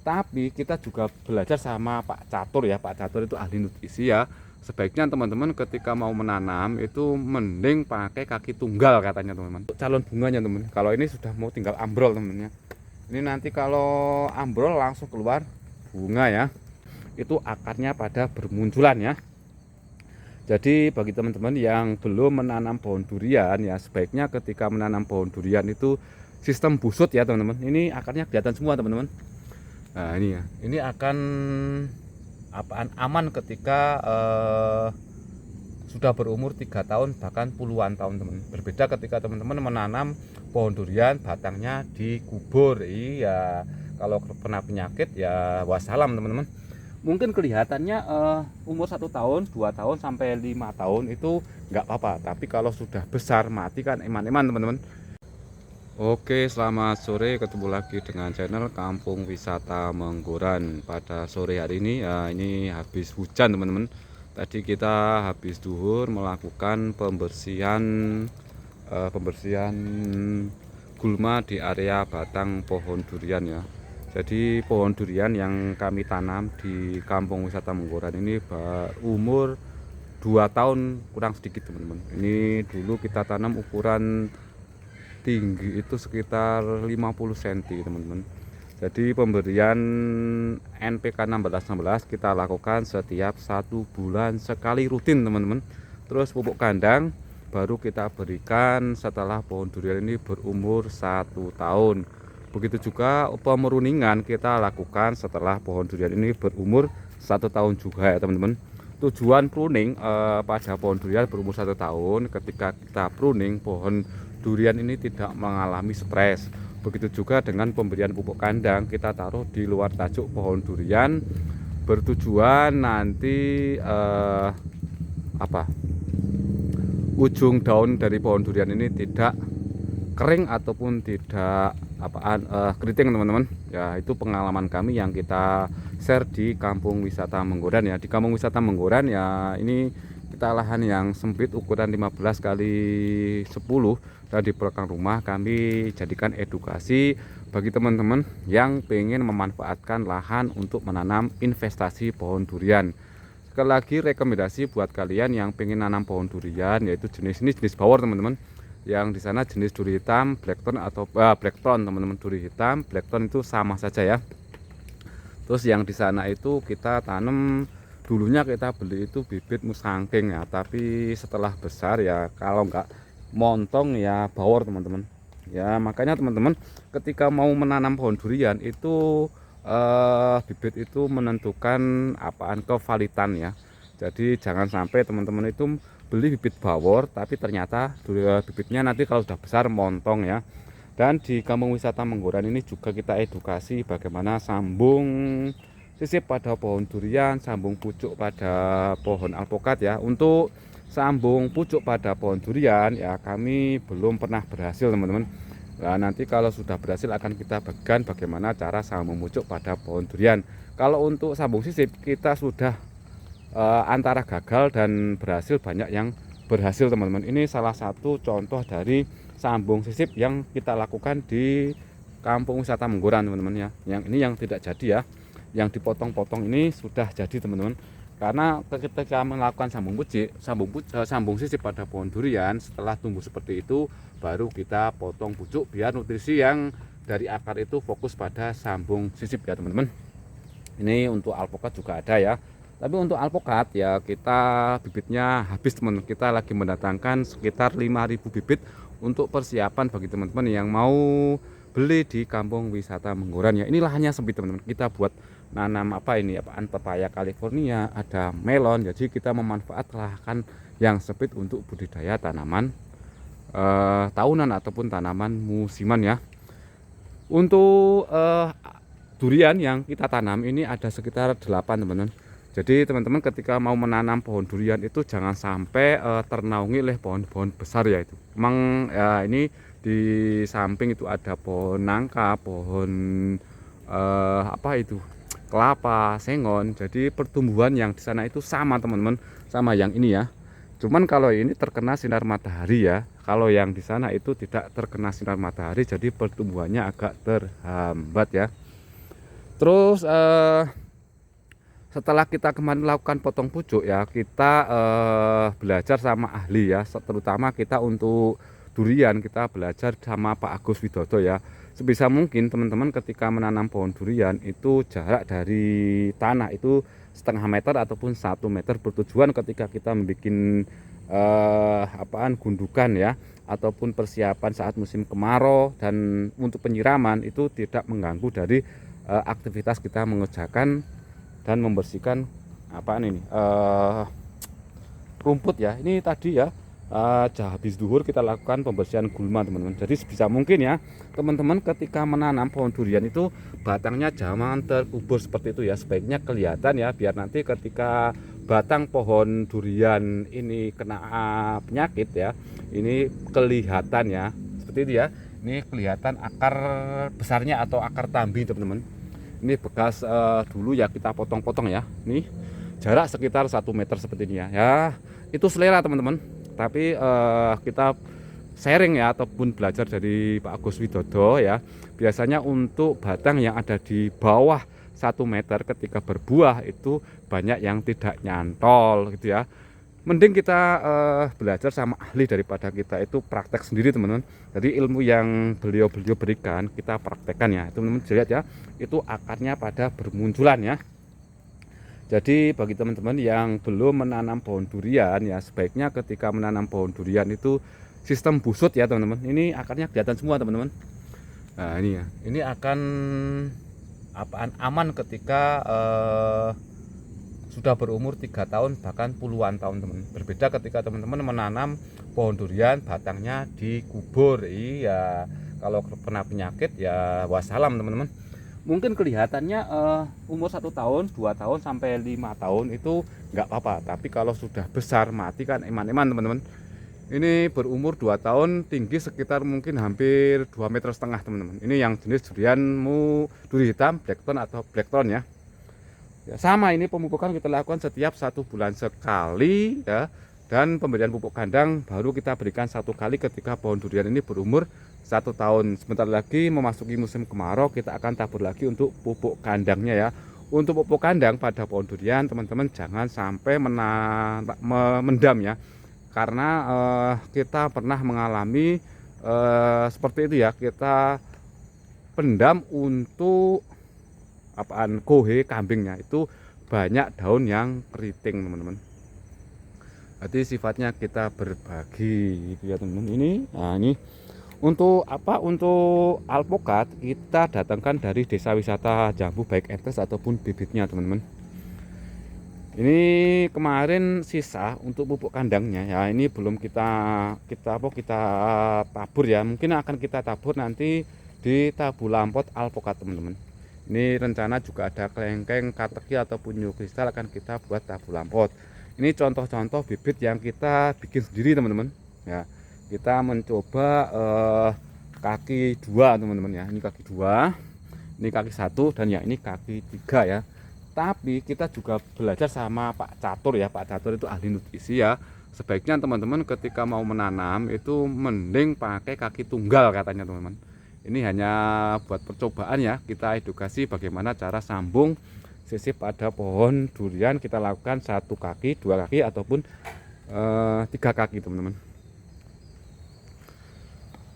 Tapi kita juga belajar sama Pak Catur ya. Pak Catur itu ahli nutrisi ya. Sebaiknya teman-teman ketika mau menanam itu mending pakai kaki tunggal katanya teman-teman. Calon bunganya teman. Kalau ini sudah mau tinggal ambrol teman-teman ya. Ini nanti kalau ambrol langsung keluar bunga ya. Itu akarnya pada bermunculan ya. Jadi bagi teman-teman yang belum menanam pohon durian ya, sebaiknya ketika menanam pohon durian itu sistem busut ya teman-teman. Ini akarnya kelihatan semua teman-teman. Nah ini ya, ini akan aman ketika sudah berumur 3 tahun bahkan puluhan tahun teman. Berbeda ketika teman-teman menanam pohon durian batangnya dikubur. Iya, kalau kena penyakit ya wassalam teman-teman. Mungkin kelihatannya umur 1 tahun 2 tahun sampai 5 tahun itu nggak apa-apa, tapi kalau sudah besar mati kan eman-eman teman-teman. Oke, selamat sore, ketemu lagi dengan channel Kampung Wisata Menggoran. Pada sore hari ini ya, ini habis hujan teman-teman. Tadi kita habis duhur melakukan pembersihan gulma di area batang pohon durian ya. Jadi pohon durian yang kami tanam di Kampung Wisata Menggoran ini berumur 2 tahun kurang sedikit teman-teman. Ini dulu kita tanam ukuran tinggi itu sekitar 50 cm teman-teman. Jadi pemberian NPK 1616 kita lakukan setiap 1 bulan sekali rutin teman-teman. Terus pupuk kandang baru kita berikan setelah pohon durian ini berumur 1 tahun. Begitu juga pemeruningan kita lakukan setelah pohon durian ini berumur 1 tahun juga ya teman-teman. Tujuan pruning pada pohon durian berumur 1 tahun, ketika kita pruning pohon durian ini tidak mengalami stres. Begitu juga dengan pemberian pupuk kandang, kita taruh di luar tajuk pohon durian bertujuan nanti ujung daun dari pohon durian ini tidak kering ataupun tidak keriting teman-teman ya. Itu pengalaman kami yang kita share di Kampung Wisata Menggoran ya. Di Kampung Wisata Menggoran ya, ini kita lahan yang sempit ukuran 15 kali 10 dan di belakang rumah kami jadikan edukasi bagi teman-teman yang pengen memanfaatkan lahan untuk menanam investasi pohon durian. Sekali lagi rekomendasi buat kalian yang pengen nanam pohon durian, yaitu jenis ini jenis bawor teman-teman. Yang di sana jenis duri hitam, blackthorn atau blackthorn teman-teman. Duri hitam, blackthorn itu sama saja ya. Terus yang di sana itu kita tanam, dulunya kita beli itu bibit musangking ya, tapi setelah besar ya kalau nggak montong ya bawor teman-teman. Ya makanya teman-teman ketika mau menanam pohon durian itu bibit itu menentukan kevalitan ya. Jadi jangan sampai teman-teman itu beli bibit bawor tapi ternyata bibitnya nanti kalau sudah besar montong ya. Dan di Kampung Wisata Menggoran ini juga kita edukasi bagaimana sambung sisip pada pohon durian, sambung pucuk pada pohon alpukat ya. Untuk sambung pucuk pada pohon durian ya kami belum pernah berhasil teman-teman. Nah nanti kalau sudah berhasil akan kita bagikan bagaimana cara sambung pucuk pada pohon durian. Kalau untuk sambung sisip kita sudah antara gagal dan berhasil, banyak yang berhasil teman-teman. Ini salah satu contoh dari sambung sisip yang kita lakukan di Kampung Wisata Menggoran teman-teman ya. Yang ini yang tidak jadi ya, yang dipotong-potong ini sudah jadi teman-teman. Karena ketika melakukan sambung sisip pada pohon durian, setelah tumbuh seperti itu baru kita potong pucuk biar nutrisi yang dari akar itu fokus pada sambung sisip ya teman-teman. Ini untuk alpukat juga ada ya. Tapi untuk alpukat ya kita bibitnya habis teman-teman. Kita lagi mendatangkan sekitar 5.000 bibit untuk persiapan bagi teman-teman yang mau beli di Kampung Wisata Menggoran ya. Ini lahannya sempit teman-teman. Kita buat nanam pepaya California, ada melon. Jadi kita memanfaatkan lahan yang sempit untuk budidaya tanaman tahunan ataupun tanaman musiman ya. Untuk durian yang kita tanam ini ada sekitar 8 teman-teman. Jadi teman-teman ketika mau menanam pohon durian itu jangan sampai ternaungi oleh pohon-pohon besar ya itu. Memang ya ini di samping itu ada pohon nangka, pohon kelapa, sengon. Jadi pertumbuhan yang di sana itu sama teman-teman, sama yang ini ya. Cuman kalau ini terkena sinar matahari ya. Kalau yang di sana itu tidak terkena sinar matahari, jadi pertumbuhannya agak terhambat ya. Terus setelah kita kemarin melakukan potong pucuk ya, kita belajar sama ahli ya, terutama kita untuk durian kita belajar sama Pak Agus Widodo ya. Sebisa mungkin teman-teman ketika menanam pohon durian itu jarak dari tanah itu 0,5 meter ataupun 1 meter, bertujuan ketika kita membuat gundukan ya, ataupun persiapan saat musim kemarau dan untuk penyiraman itu tidak mengganggu dari aktivitas kita mengerjakan dan membersihkan rumput ya. Ini tadi ya habis duhur kita lakukan pembersihan gulma teman-teman. Jadi sebisa mungkin ya teman-teman ketika menanam pohon durian itu batangnya jangan terkubur seperti itu ya, sebaiknya kelihatan ya, biar nanti ketika batang pohon durian ini kena penyakit ya, ini kelihatan ya seperti itu ya. Ini kelihatan akar besarnya atau akar tambi teman-teman. Ini bekas dulu ya kita potong-potong ya. Nih jarak sekitar 1 meter seperti ini ya. Ya itu selera teman-teman. Tapi kita sharing ya ataupun belajar dari Pak Agus Widodo ya. Biasanya untuk batang yang ada di bawah 1 meter ketika berbuah itu banyak yang tidak nyantol gitu ya. Mending kita belajar sama ahli daripada kita itu praktek sendiri teman-teman. Jadi ilmu yang beliau berikan kita praktekkan ya. Teman-teman lihat ya, itu akarnya pada bermunculan ya. Jadi bagi teman-teman yang belum menanam pohon durian ya, sebaiknya ketika menanam pohon durian itu sistem busut ya teman-teman. Ini akarnya kelihatan semua teman-teman. Nah ini ya, ini akan aman ketika sudah berumur 3 tahun bahkan puluhan tahun teman. Berbeda ketika teman-teman menanam pohon durian batangnya dikubur. Iya, kalau kena penyakit ya wassalam teman-teman. Mungkin kelihatannya umur 1 tahun 2 tahun sampai 5 tahun itu nggak apa-apa, tapi kalau sudah besar mati kan eman-eman teman-teman. Ini berumur 2 tahun, tinggi sekitar mungkin hampir 2,5 meter teman-teman. Ini yang jenis duri hitam blackthorn atau blackthorn ya. Ya, sama ini pemupukan kita lakukan setiap 1 bulan sekali ya, dan pemberian pupuk kandang baru kita berikan 1 kali ketika pohon durian ini berumur 1 tahun. Sebentar lagi memasuki musim kemarau kita akan tabur lagi untuk pupuk kandangnya ya. Untuk pupuk kandang pada pohon durian teman-teman jangan sampai mendam ya, karena kita pernah mengalami seperti itu ya, kita pendam untuk kohe kambingnya itu banyak daun yang keriting teman-teman. Jadi sifatnya kita berbagi gitu ya teman-teman. Ini untuk untuk alpukat kita datangkan dari desa wisata Jambu baik etes ataupun bibitnya teman-teman. Ini kemarin sisa untuk pupuk kandangnya ya, ini belum kita tabur ya, mungkin akan kita tabur nanti di tabu lampot alpukat teman-teman. Ini rencana juga ada kelengkeng, kateki ataupun new kristal akan kita buat tabu lampot. Ini contoh-contoh bibit yang kita bikin sendiri teman-teman ya. Kita mencoba kaki 2 teman-teman ya. Ini kaki 2, ini kaki 1, dan ya ini kaki 3 ya. Tapi kita juga belajar sama Pak Catur ya. Pak Catur itu ahli nutrisi ya. Sebaiknya teman-teman ketika mau menanam itu mending pakai kaki tunggal katanya teman-teman. Ini hanya buat percobaan ya, kita edukasi bagaimana cara sambung sisip pada pohon durian. Kita lakukan 1 kaki, 2 kaki ataupun 3 kaki teman-teman.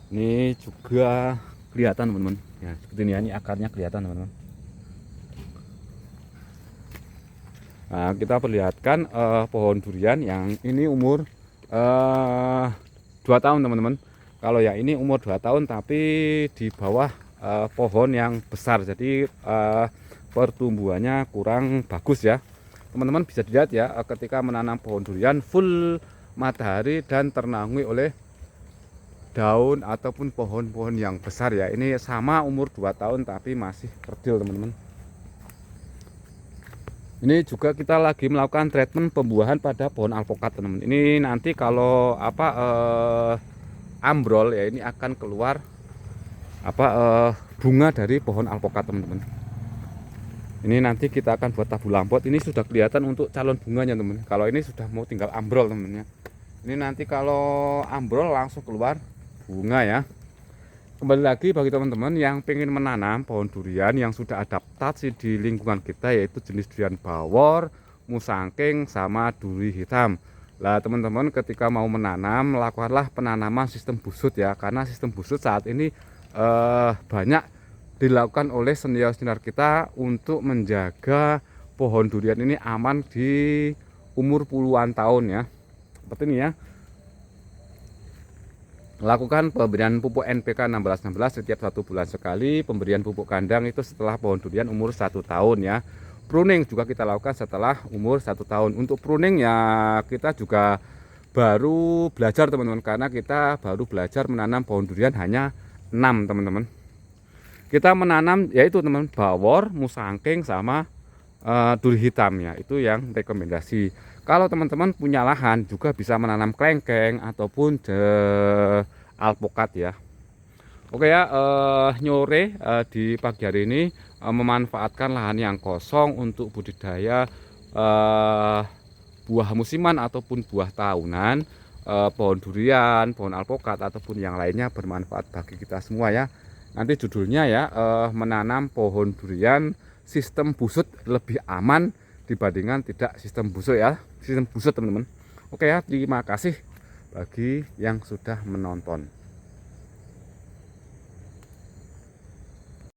Ini juga kelihatan teman-teman ya, seperti ini akarnya kelihatan teman-teman. Nah, kita perlihatkan pohon durian yang ini umur 2 tahun teman-teman. Kalau yang ini umur 2 tahun tapi di bawah pohon yang besar, jadi pertumbuhannya kurang bagus ya. Teman-teman bisa dilihat ya, ketika menanam pohon durian full matahari dan ternaungi oleh daun ataupun pohon-pohon yang besar ya. Ini sama umur 2 tahun tapi masih kerdil teman-teman. Ini juga kita lagi melakukan treatment pembuahan pada pohon alpukat teman-teman. Ini nanti kalau ambrol ya, ini akan keluar bunga dari pohon alpukat teman-teman. Ini nanti kita akan buat tabu lampot. Ini sudah kelihatan untuk calon bunganya teman. Kalau ini sudah mau tinggal ambrol teman-teman. Ini nanti kalau ambrol langsung keluar bunga ya. kembali lagi bagi teman-teman yang pengen menanam pohon durian yang sudah adaptasi di lingkungan kita, yaitu jenis durian bawor, musangking, sama duri hitam. Lah teman-teman, ketika mau menanam, lakukanlah penanaman sistem busut ya, karena sistem busut saat ini banyak dilakukan oleh senior-senior kita untuk menjaga pohon durian ini aman di umur puluhan tahun ya. Seperti ini ya. Lakukan pemberian pupuk NPK 1616 setiap 1 bulan sekali. Pemberian pupuk kandang itu setelah pohon durian umur 1 tahun ya. Pruning juga kita lakukan setelah umur 1 tahun. Untuk pruning ya kita juga baru belajar teman-teman, karena kita baru belajar menanam pohon durian hanya 6 teman-teman. Kita menanam yaitu teman bawor, musangking, sama duri hitam ya, itu yang rekomendasi. Kalau teman-teman punya lahan juga bisa menanam klengkeng ataupun alpukat ya. Oke ya, nyore di pagi hari ini memanfaatkan lahan yang kosong untuk budidaya buah musiman ataupun buah tahunan, pohon durian, pohon alpukat ataupun yang lainnya bermanfaat bagi kita semua ya. Nanti judulnya ya, menanam pohon durian sistem busut lebih aman dibandingkan tidak sistem busut ya, sistem busut teman-teman. Oke ya, terima kasih bagi yang sudah menonton.